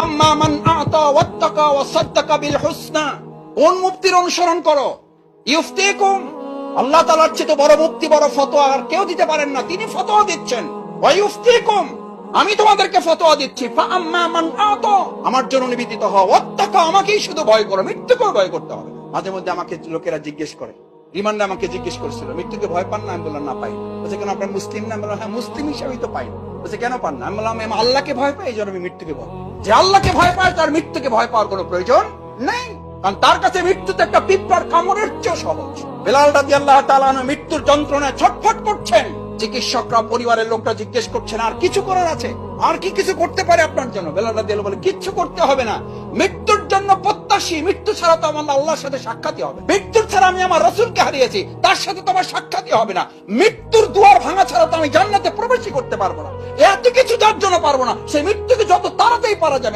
ফাআম্মা মান আ'তা ওয়াত্তাকা ওয়া সাদ্দাকা বিল হুসনা। কোন মুফতির অনুসরণ করো? ইউফতিকুম, আল্লাহ তাআলার চেয়ে বড় মুফতি, বড় ফতোয়া আর কেউ দিতে পারেন না। তিনি ফতোয়া দিচ্ছেন। ওয়া ইউফতিকুম, আমি তোমাদেরকে ফতোয়া দিচ্ছি। ফাআম্মা মান আ'তা, আমার জন্য নিবেদিত হও। ওয়াত্তাকা, আমাকেই শুধু ভয় করো, মৃত্যুকেও ভয় করতে হবে। মাঝে মধ্যে আমাকে লোকেরা জিজ্ঞেস করে, রিমান্ডে আমাকে জিজ্ঞেস করেছিল, মৃত্যুকে ভয় পান না? আমি বললাম না, পাই। বলছে কেন, আপনার মুসলিম না? আমি বললাম হ্যাঁ, মুসলিম হিসাবেই তো পাই। বলছে কেন পান না? আমি বললাম আমি আল্লাহকে ভয় পাই, এই জন্য আমি মৃত্যুকে ভয়। যে আল্লাহকে ভয় পায় তার মৃত্যুকে ভয় পাওয়ার কোনো প্রয়োজন নেই, কারণ তার কাছে মৃত্যু তো একটা পিঁপড়ার কামড়ের চেয়ে সহজ। বেলাল রাদিয়াল্লাহু তাআলা আনহু মৃত্যুর যন্ত্রণায় ছটফট করছেন। চিকিৎসকরা, পরিবারের লোকরা জিজ্ঞেস করছেন আর কিছু করার আছে? আর কি কিছু করতে পারে আপনার জন্য? বেলাল রাদিয়াল্লাহু বলে কিচ্ছু করতে হবে না, মৃত্যুর জন্য প্রত্যাশী। মৃত্যু ছাড়া তো আমার আল্লাহর সাথে সাক্ষাৎই হবে। মৃত্যু ছাড়া আমি আমার রাসূলকে হারিয়েছি, তার সাথে তো আমার সাক্ষাৎই হবে না। মৃত্যুর দুয়ার ভাঙা ছাড়া তো আমি জান্নাতে প্রবেশই করতে পারবো না। এত কিছু যার জন্য পারবো না, সেই মৃত্যুকে যত তাড়াতাড়ি পারা যাবে